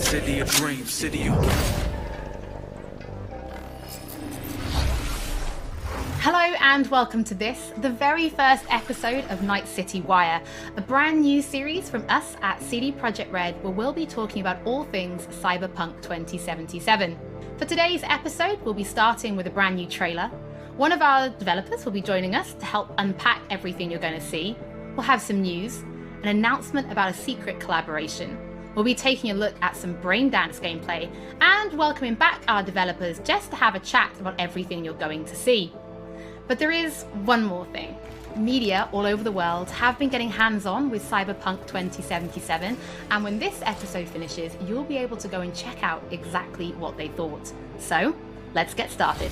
City of dreams, city of... Hello and welcome to this, the very first episode of Night City Wire, a brand new series from us at CD Projekt Red where we'll be talking about all things Cyberpunk 2077. For today's episode, we'll be starting with a brand new trailer. One of our developers will be joining us to help unpack everything you're going to see. We'll have some news, an announcement about a secret collaboration. We'll be taking a look at some Braindance gameplay and welcoming back our developers just to have a chat about everything you're going to see. But there is one more thing. Media all over the world have been getting hands-on with Cyberpunk 2077, and when this episode finishes, you'll be able to go and check out exactly what they thought. So, let's get started.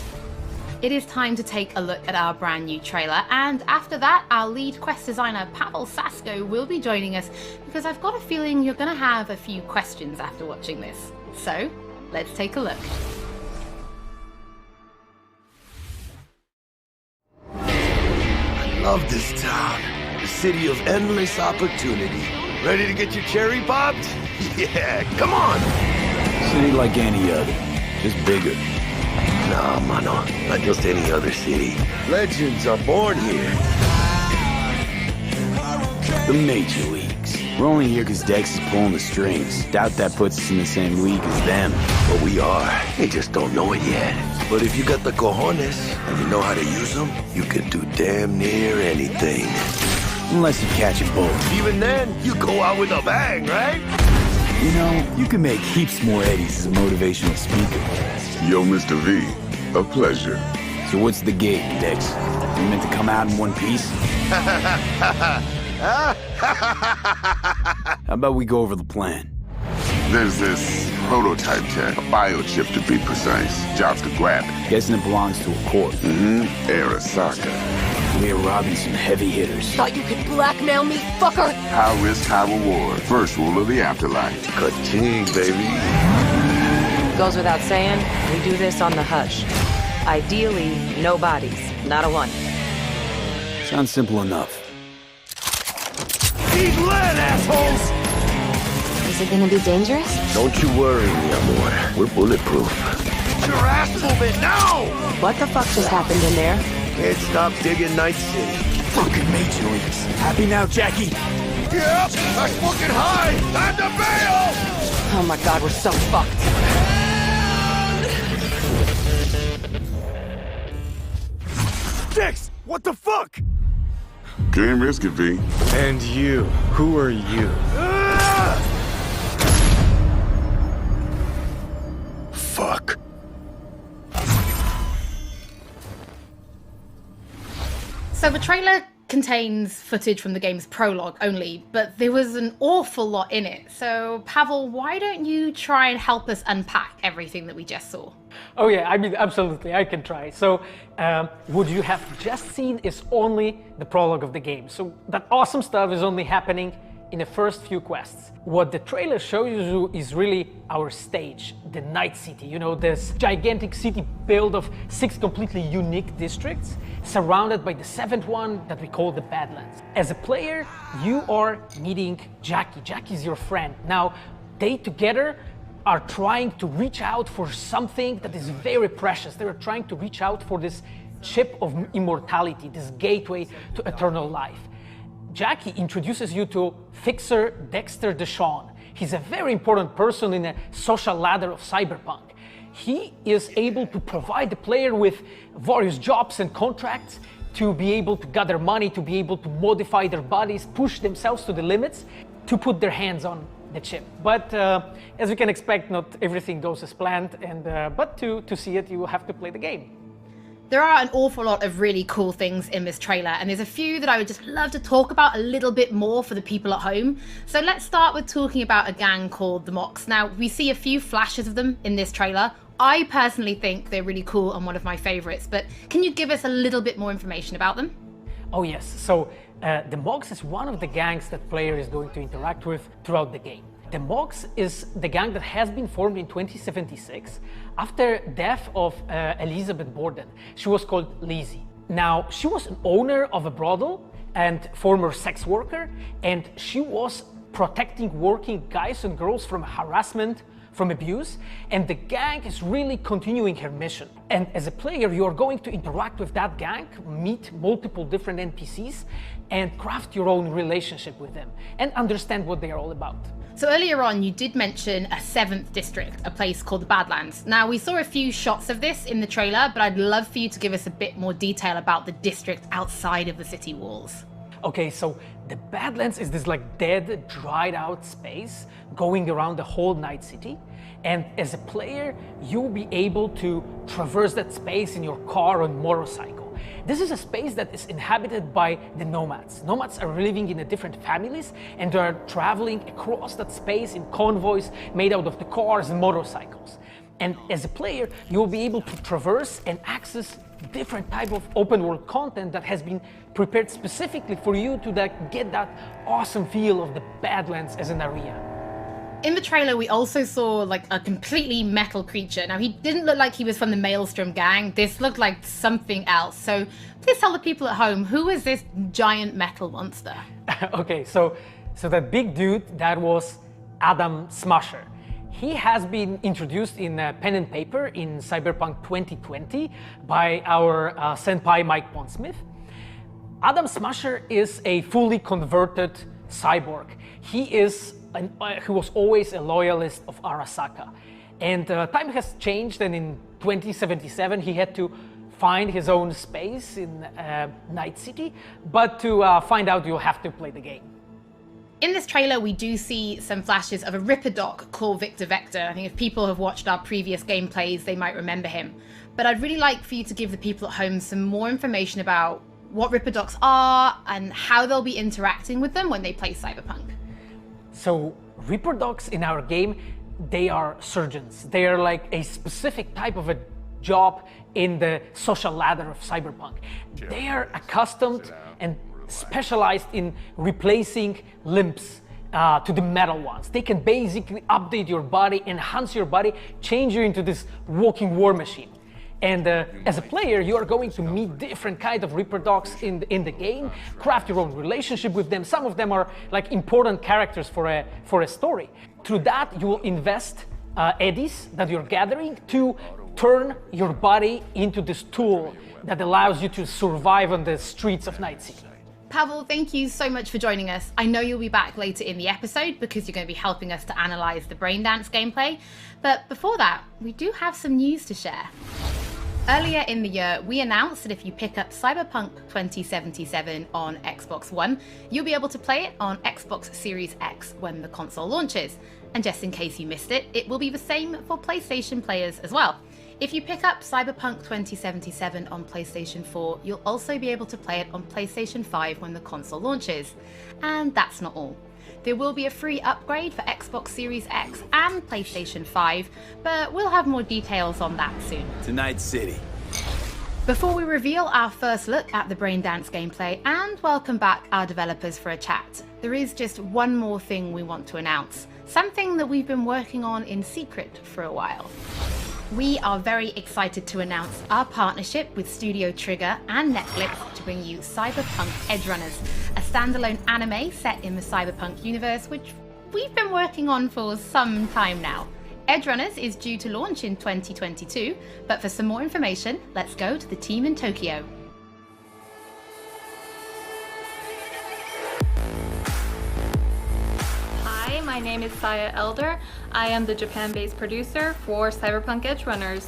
It is time to take a look at our brand new trailer, and after that, our lead quest designer Pavel Sasko will be joining us, because I've got a feeling you're going to have a few questions after watching this. So, let's take a look. Love this town. The city of endless opportunity. Ready to get your cherry popped? Yeah, come on! City like any other, just bigger. Nah, mano, not just any other city. Legends are born here. The Major Leagues. We're only here because Dex is pulling the strings. Doubt that puts us in the same league as them. But we are. They just don't know it yet. But if you got the cojones and you know how to use them, you can do damn near anything. Unless you catch a bullet. Even then, you go out with a bang, right? You know, you can make heaps more eddies as a motivational speaker. Yo, Mr. V, a pleasure. So what's the gig, Dex? You meant to come out in one piece? How about we go over the plan? There's this prototype tech, a biochip to be precise. Jobs to grab it. Guessing it belongs to a corp. Arasaka. We're robbing some heavy hitters. Thought you could blackmail me, fucker? High risk, high reward. First rule of the afterlife. Ka-ching, baby. Goes without saying, we do this on the hush. Ideally, no bodies, not a one. Sounds simple enough. Eat lead, assholes! Is it gonna be dangerous? Don't you worry, mi amor. We're bulletproof. Get your ass moving now! What the fuck just happened in there? Can't stop digging Night City. Fucking Major Leagues. Happy now, Jackie? Yep, that's fucking high! Time to bail! Oh my god, we're so fucked. Dex, what the fuck? Can't risk it, V. And you, who are you? Fuck. So the trailer contains footage from the game's prologue only, but there was an awful lot in it. So Pavel, why don't you try and help us unpack everything that we just saw? Oh yeah, I mean, absolutely, I can try. So, what you have just seen is only the prologue of the game. So that awesome stuff is only happening in the first few quests. What the trailer shows you is really our stage, the Night City. You know, this gigantic city built of 6 completely unique districts, surrounded by the 7th one that we call the Badlands. As a player, you are meeting Jackie. Jackie's your friend. Now, they together are trying to reach out for something that is very precious. They are trying to reach out for this chip of immortality, this gateway to eternal life. Jackie introduces you to Fixer Dexter Deshawn. He's a very important person in the social ladder of Cyberpunk. He is able to provide the player with various jobs and contracts to be able to gather money, to be able to modify their bodies, push themselves to the limits, to put their hands on the chip. But as you can expect, not everything goes as planned, and but to see it, you will have to play the game. There are an awful lot of really cool things in this trailer, and there's a few that I would just love to talk about a little bit more for the people at home. So let's start with talking about a gang called the Mox. Now, we see a few flashes of them in this trailer. I personally think they're really cool and one of my favorites, but can you give us a little bit more information about them? Oh yes, so the Mox is one of the gangs that player is going to interact with throughout the game. The Mox is the gang that has been formed in 2076 after death of Elizabeth Borden. She was called Lizzie. Now, she was an owner of a brothel and former sex worker, and she was protecting working guys and girls from harassment, from abuse, and the gang is really continuing her mission. And as a player, you are going to interact with that gang, meet multiple different NPCs, and craft your own relationship with them, and understand what they are all about. So earlier on, you did mention a 7th district, a place called the Badlands. Now, we saw a few shots of this in the trailer, but I'd love for you to give us a bit more detail about the district outside of the city walls. Okay, so the Badlands is this like dead, dried out space going around the whole Night City. And as a player, you'll be able to traverse that space in your car or motorcycle. This is a space that is inhabited by the nomads. Nomads are living in different families and they are traveling across that space in convoys made out of the cars and motorcycles. And as a player, you'll be able to traverse and access different type of open world content that has been prepared specifically for you to get that awesome feel of the Badlands as an area. In the trailer, we also saw like a completely metal creature. Now, he didn't look like he was from the Maelstrom gang. This looked like something else. So please tell the people at home, who is this giant metal monster? Okay, so that big dude, that was Adam Smasher. He has been introduced in pen and paper in Cyberpunk 2020 by our senpai Mike Pondsmith. Adam Smasher is a fully converted cyborg. He was always a loyalist of Arasaka. And time has changed, and in 2077 he had to find his own space in Night City. But to find out, you'll have to play the game. In this trailer, we do see some flashes of a Ripper Doc called Victor Vector. I think if people have watched our previous gameplays, they might remember him. But I'd really like for you to give the people at home some more information about what Ripper Docs are and how they'll be interacting with them when they play Cyberpunk. So Ripper Docs in our game, they are surgeons. They are like a specific type of a job in the social ladder of Cyberpunk. They are accustomed and specialized in replacing limbs to the metal ones. They can basically update your body, enhance your body, change you into this walking war machine. And as a player, you are going to meet different kinds of Ripper Docs in the game, craft your own relationship with them. Some of them are like important characters for a story. Through that, you will invest eddies that you're gathering to turn your body into this tool that allows you to survive on the streets of Night City. Pavel, thank you so much for joining us. I know you'll be back later in the episode because you're going to be helping us to analyze the Braindance gameplay. But before that, we do have some news to share. Earlier in the year, we announced that if you pick up Cyberpunk 2077 on Xbox One, you'll be able to play it on Xbox Series X when the console launches. And just in case you missed it, it will be the same for PlayStation players as well. If you pick up Cyberpunk 2077 on PlayStation 4, you'll also be able to play it on PlayStation 5 when the console launches. And that's not all. There will be a free upgrade for Xbox Series X and PlayStation 5, but we'll have more details on that soon. To Night City. Before we reveal our first look at the Braindance gameplay and welcome back our developers for a chat, there is just one more thing we want to announce, something that we've been working on in secret for a while. We are very excited to announce our partnership with Studio Trigger and Netflix to bring you Cyberpunk Edgerunners, a standalone anime set in the Cyberpunk universe, which we've been working on for some time now. Edgerunners is due to launch in 2022, but for some more information, let's go to the team in Tokyo. Hi, my name is Saya Elder. I am the Japan-based producer for Cyberpunk Edgerunners.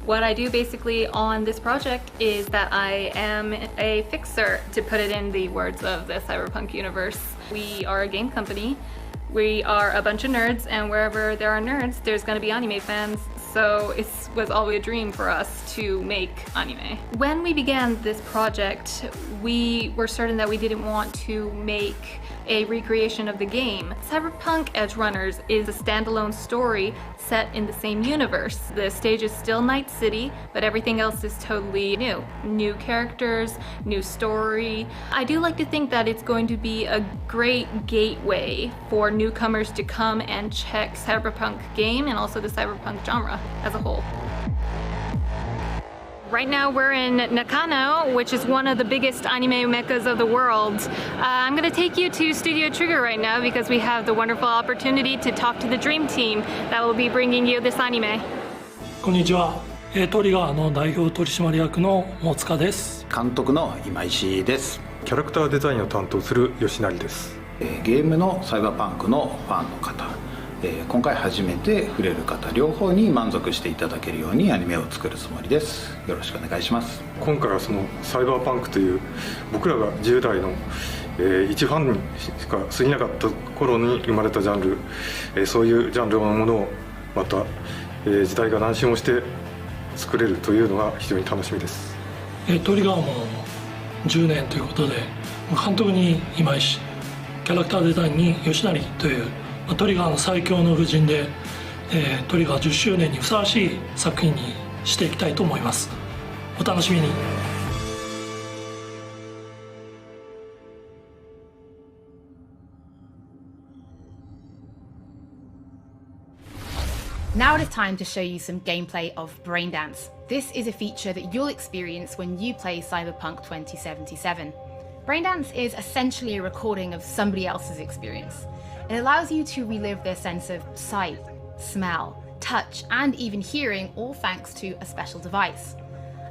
What I do basically on this project is that I am a fixer, to put it in the words of the Cyberpunk universe. We are a game company. We are a bunch of nerds, and wherever there are nerds, there's going to be anime fans. So it was always a dream for us to make anime. When we began this project, we were certain that we didn't want to make a recreation of the game. Cyberpunk Edgerunners is a standalone story set in the same universe. The stage is still Night City, but everything else is totally new. New characters, new story. I do like to think that it's going to be a great gateway for newcomers to come and check Cyberpunk game and also the Cyberpunk genre as a whole. Right now we're in Nakano, which is one of the biggest anime meccas of the world. I'm going to take you to Studio Trigger right now because we have the wonderful opportunity to talk to the dream team that will be bringing you this anime. こんにちは。トリガーの代表取締役の大塚です。監督の今石です。キャラクターデザインを担当する吉成です。ゲームのサイバーパンクのファンの方、今回初めて触れる方両方に満足していただけるようにアニメを作るつもりです。よろしくお願いします。今回はそのサイバーパンクという僕らが10代の一ファンにしか過ぎなかった頃に生まれたジャンル、そういうジャンルのものをまた、時代が何周もして作れるというのが非常に楽しみです。トリガーも10年ということで、監督に今石、キャラクターデザインに吉成というトリガーの最強の布陣で、トリガー10周年にふさわしい作品にしていきたいと思います。お楽しみに。Now it is time to show you some gameplay of Braindance. This is a feature that you'll experience when you play Cyberpunk 2077. Braindance is essentially a recording of somebody else's experience. It allows you to relive their sense of sight, smell, touch, and even hearing, all thanks to a special device.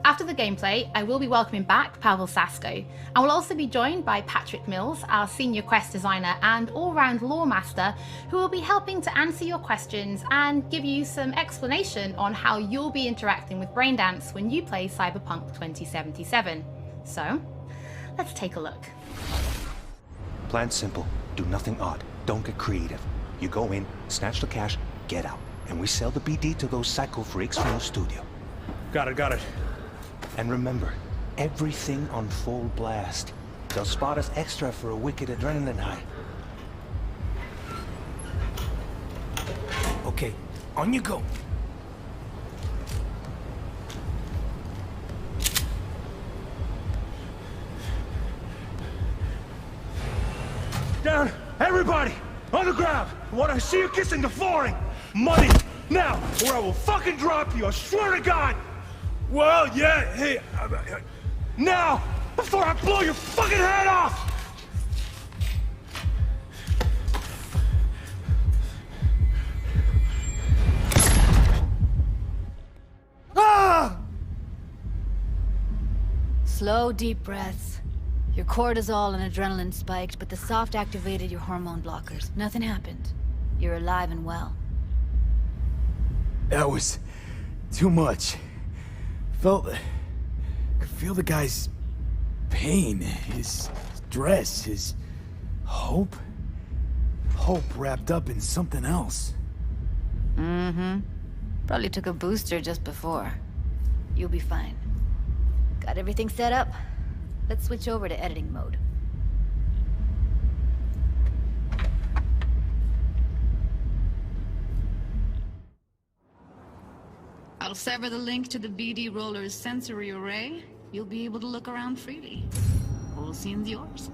After the gameplay, I will be welcoming back Pavel Sasko, and will also be joined by Patrick Mills, our senior quest designer and all-round lore master, who will be helping to answer your questions and give you some explanation on how you'll be interacting with Braindance when you play Cyberpunk 2077. So, let's take a look. Plan simple, do nothing odd, don't get creative. You go in, snatch the cash, get out, and we sell the BD to those psycho freaks from the studio. Got it. And remember, everything on full blast. They'll spot us extra for a wicked adrenaline high. Okay, on you go. Down! Everybody! On the ground! I want to see you kissing the flooring! Money! Now! Or I will fucking drop you! I swear to God! Well, yeah, hey... now! Before I blow your fucking head off! Ah! Slow, deep breaths. Your cortisol and adrenaline spiked, but the soft activated your hormone blockers. Nothing happened. You're alive and well. That was too much. Could feel the guy's pain, his stress, his hope. Hope wrapped up in something else. Mm-hmm. Probably took a booster just before. You'll be fine. Got everything set up? Let's switch over to editing mode. I'll sever the link to the BD Roller's sensory array. You'll be able to look around freely. Whole scene's yours.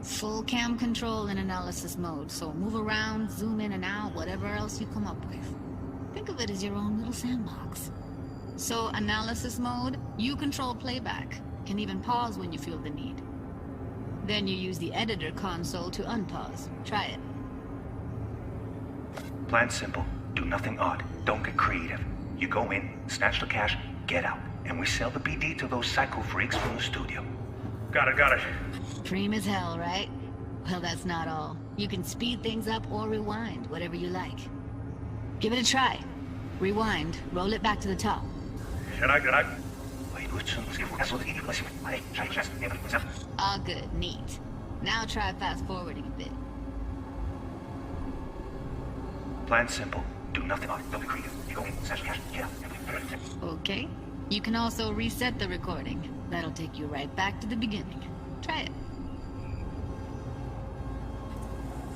Full cam control in analysis mode, so move around, zoom in and out, whatever else you come up with. Think of it as your own little sandbox. So, analysis mode, you control playback. Can even pause when you feel the need. Then you use the editor console to unpause. Try it. Plan simple, do nothing odd, don't get creative. You go in, snatch the cash, get out, and we sell the BD to those psycho freaks from the studio. Got it. Dream as hell, right? Well, that's not all. You can speed things up or rewind, whatever you like. Give it a try. Rewind, roll it back to the top. All good, neat. Now try fast forwarding a bit. Plan simple, do nothing odd, don't get creative. You go in, snatch the cash, get out, and we... Okay. You can also reset the recording. That'll take you right back to the beginning. Try it.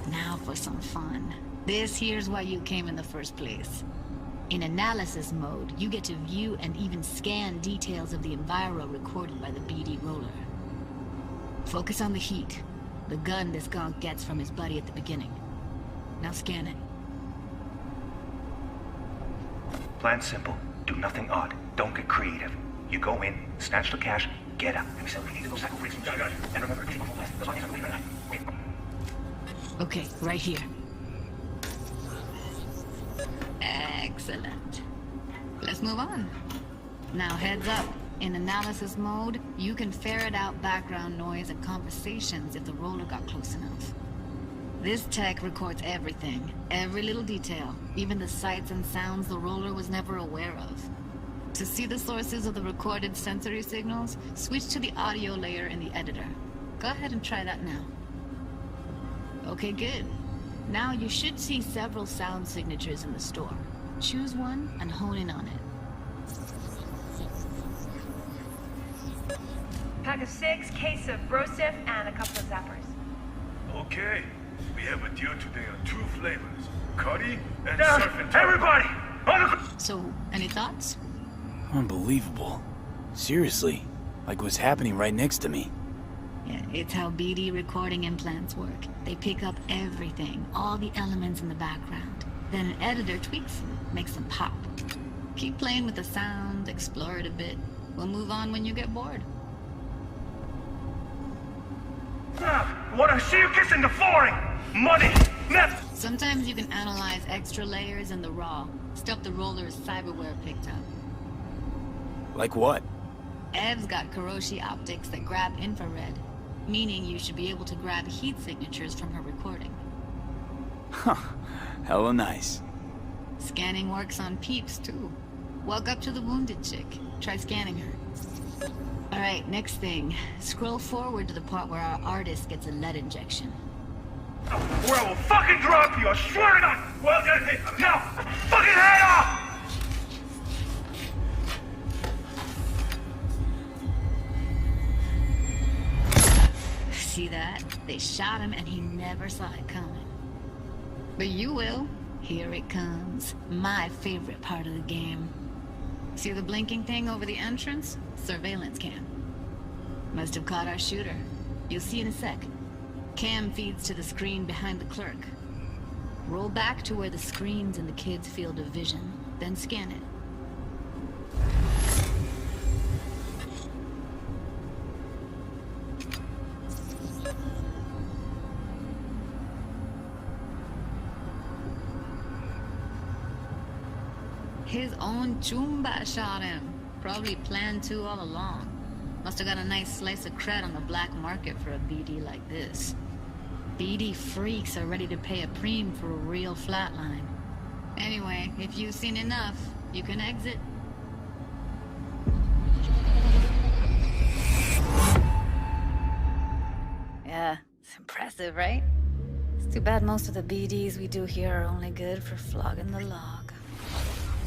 Now for some fun. This here's why you came in the first place. In analysis mode, you get to view and even scan details of the enviro recorded by the BD Roller. Focus on the heat, the gun this gonk gets from his buddy at the beginning. Now scan it. Plan simple, do nothing odd, don't get creative. You go in, snatch the cash, get out, and we sell the BD to those psycho freaks from the street. And remember, anything before last, that's all you have to believe in that. Okay, right here. Excellent. Let's move on. Now heads up. In analysis mode, you can ferret out background noise and conversations if the roller got close enough. This tech records everything, every little detail, even the sights and sounds the roller was never aware of. To see the sources of the recorded sensory signals, switch to the audio layer in the editor. Go ahead and try that now. Okay, good. Now you should see several sound signatures in the store. Choose one and hone in on it. Pack of 6, case of Brosif, and a couple of zappers. Okay, we have a deal today on 2 flavors. Curry and Down. surf and everybody! So, any thoughts? Unbelievable. Seriously, like what's happening right next to me. Yeah, it's how BD recording implants work. They pick up everything, all the elements in the background. Then an editor tweaks them, makes them pop. Keep playing with the sound, explore it a bit. We'll move on when you get bored. What I see you kissing the flooring! Money! Net! Sometimes you can analyze extra layers in the raw, stuff the roller's cyberware picked up. Like what? Ev's got Kiroshi optics that grab infrared, meaning you should be able to grab heat signatures from her recording. Huh. Hella nice. Scanning works on peeps, too. Walk up to the wounded chick. Try scanning her. Alright, next thing. Scroll forward to the part where our artist gets a lead injection. Or I will fucking drop you, I swear to God! Well, now, fucking head off! See that? They shot him and he never saw it coming. But you will. Here it comes. My favorite part of the game. See the blinking thing over the entrance? Surveillance cam. Must have caught our shooter. You'll see in a sec. Cam feeds to the screen behind the clerk. Roll back to where the screen's in the kid's field of vision, then scan it. His own Chumba shot him. Probably planned to all along. Must have got a nice slice of cred on the black market for a BD like this. BD freaks are ready to pay a preem for a real flatline. Anyway, if you've seen enough, you can exit. Yeah, it's impressive, right? It's too bad most of the BDs we do here are only good for flogging the log.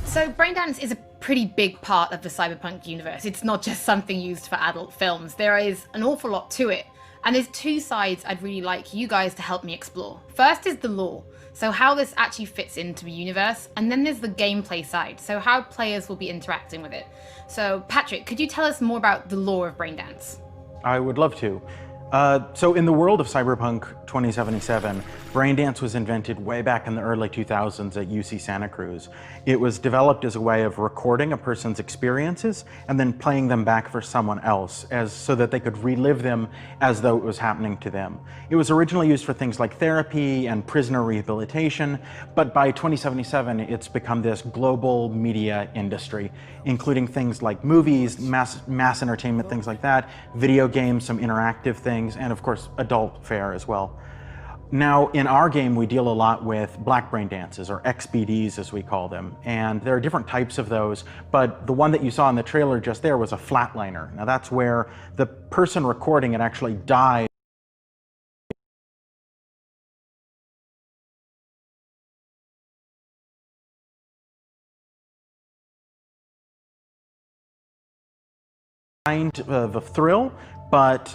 So Braindance is a pretty big part of the Cyberpunk universe. It's not just something used for adult films. There is an awful lot to it. And there's 2 sides I'd really like you guys to help me explore. First is the lore, so how this actually fits into the universe. And then there's the gameplay side, so how players will be interacting with it. So Patrick, could you tell us more about the lore of Braindance? I would love to. So in the world of Cyberpunk 2077, Braindance was invented way back in the early 2000s at UC Santa Cruz. It was developed as a way of recording a person's experiences and then playing them back for someone else so that they could relive them as though it was happening to them. It was originally used for things like therapy and prisoner rehabilitation, but by 2077 it's become this global media industry, including things like movies, mass entertainment, things like that, video games, some interactive things, and of course adult fare as well. Now in our game we deal a lot with black brain dances, or XBDs as we call them, and there are different types of those, but the one that you saw in the trailer just there was a flatliner. Now that's where the person recording it actually died of a thrill, but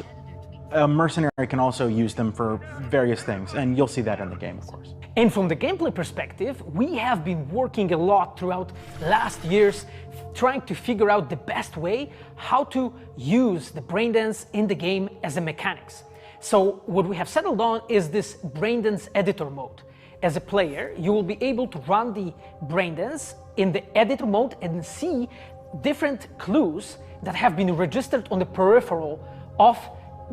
a mercenary can also use them for various things, and you'll see that in the game, of course. And from the gameplay perspective, we have been working a lot throughout last years trying to figure out the best way how to use the Braindance in the game as a mechanics. So what we have settled on is this Braindance editor mode. As a player, you will be able to run the Braindance in the editor mode and see different clues that have been registered on the peripheral of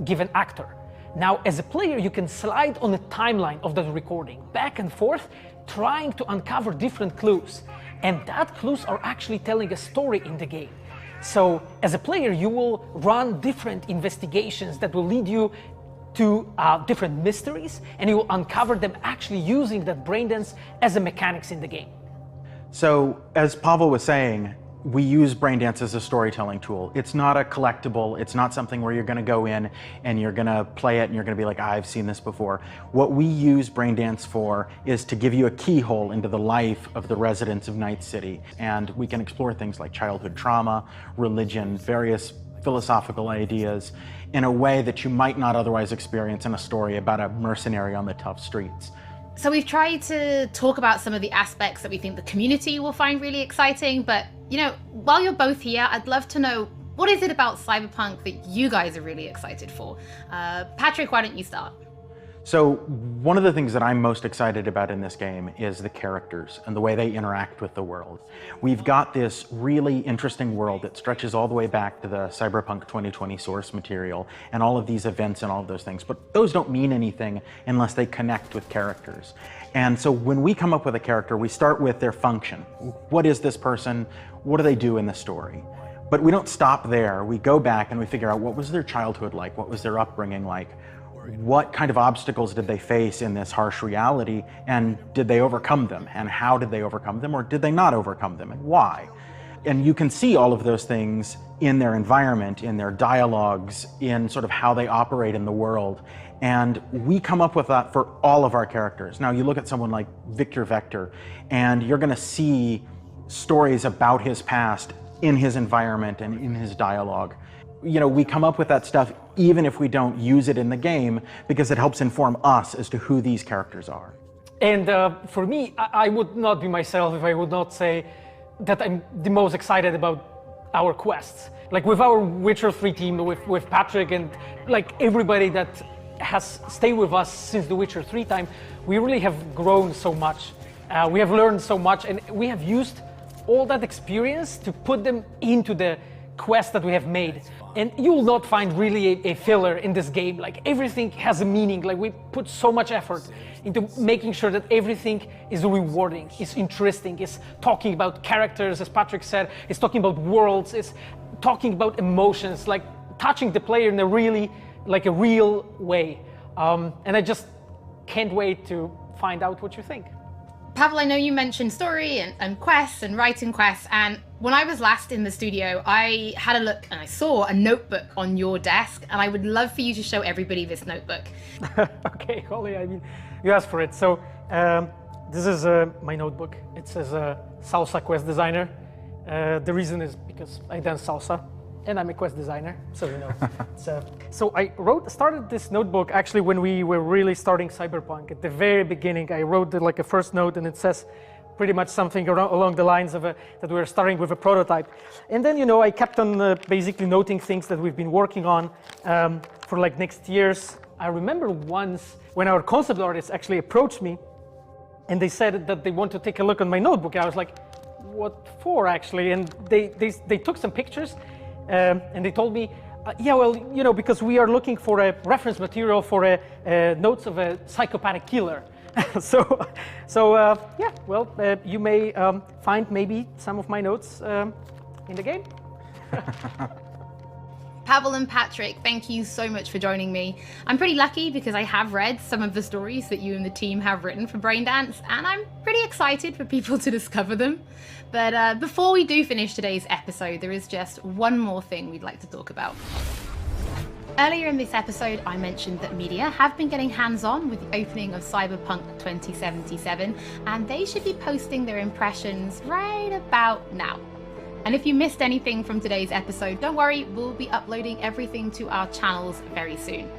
given actor. Now, as a player, you can slide on the timeline of that recording, back and forth, trying to uncover different clues. And that clues are actually telling a story in the game. So, as a player, you will run different investigations that will lead you to different mysteries, and you will uncover them actually using that Braindance as a mechanics in the game. So, as Pavel was saying, we use Braindance as a storytelling tool. It's not a collectible. It's not something where you're going to go in and you're going to play it and you're going to be like, I've seen this before. What we use Braindance for is to give you a keyhole into the life of the residents of Night City. And we can explore things like childhood trauma, religion, various philosophical ideas in a way that you might not otherwise experience in a story about a mercenary on the tough streets. So we've tried to talk about some of the aspects that we think the community will find really exciting, but you know, while you're both here, I'd love to know, what is it about Cyberpunk that you guys are really excited for? Patrick, why don't you start? So one of the things that I'm most excited about in this game is the characters and the way they interact with the world. We've got this really interesting world that stretches all the way back to the Cyberpunk 2020 source material and all of these events and all of those things, but those don't mean anything unless they connect with characters. And so when we come up with a character, we start with their function. What is this person? What do they do in the story? But we don't stop there. We go back and we figure out, what was their childhood like? What was their upbringing like? What kind of obstacles did they face in this harsh reality, and did they overcome them? And how did they overcome them, or did they not overcome them, and why? And you can see all of those things in their environment, in their dialogues, in sort of how they operate in the world. And we come up with that for all of our characters. Now, you look at someone like Victor Vector, and you're going to see stories about his past in his environment and in his dialogue. You know, we come up with that stuff even if we don't use it in the game, because it helps inform us as to who these characters are. And for me, I would not be myself if I would not say that I'm the most excited about our quests. Like with our Witcher 3 team, with Patrick and like everybody that has stayed with us since the Witcher 3 time, we really have grown so much. We have learned so much, and we have used all that experience to put them into the quest that we have made. And you will not find really a filler in this game. Like, everything has a meaning. Like, we put so much effort into making sure that everything is rewarding, is interesting, is talking about characters, as Patrick said, is talking about worlds, is talking about emotions, like touching the player in a really, like a real way. And I just can't wait to find out what you think. Pavel, I know you mentioned story and quests and writing quests, and when I was last in the studio, I had a look and I saw a notebook on your desk, and I would love for you to show everybody this notebook. Okay, Holly, I mean, you asked for it. So this is my notebook. It says Salsa Quest Designer. The reason is because I dance salsa, and I'm a quest designer, so you know. So I started this notebook actually when we were really starting Cyberpunk. At the very beginning, I wrote like a first note, and it says pretty much something along the lines of that we were starting with a prototype. And then, you know, I kept on basically noting things that we've been working on for like next years. I remember once when our concept artists actually approached me, and they said that they want to take a look on my notebook. I was like, what for actually? And they took some pictures, and they told me, yeah, well, you know, because we are looking for a reference material for notes of a psychopathic killer. so yeah, well, you may find maybe some of my notes in the game. Pavel and Patrick, thank you so much for joining me. I'm pretty lucky because I have read some of the stories that you and the team have written for Braindance, and I'm pretty excited for people to discover them. But before we do finish today's episode, there is just one more thing we'd like to talk about. Earlier in this episode, I mentioned that media have been getting hands-on with the opening of Cyberpunk 2077, and they should be posting their impressions right about now. And if you missed anything from today's episode, don't worry, we'll be uploading everything to our channels very soon.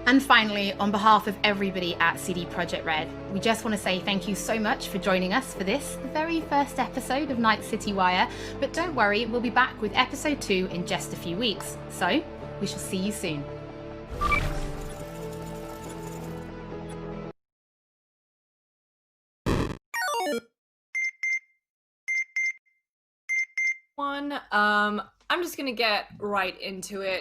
And finally, on behalf of everybody at CD Projekt Red, we just want to say thank you so much for joining us for this, the very first episode of Night City Wire. But don't worry, we'll be back with episode 2 in just a few weeks. So, we shall see you soon. one. I'm just gonna get right into it.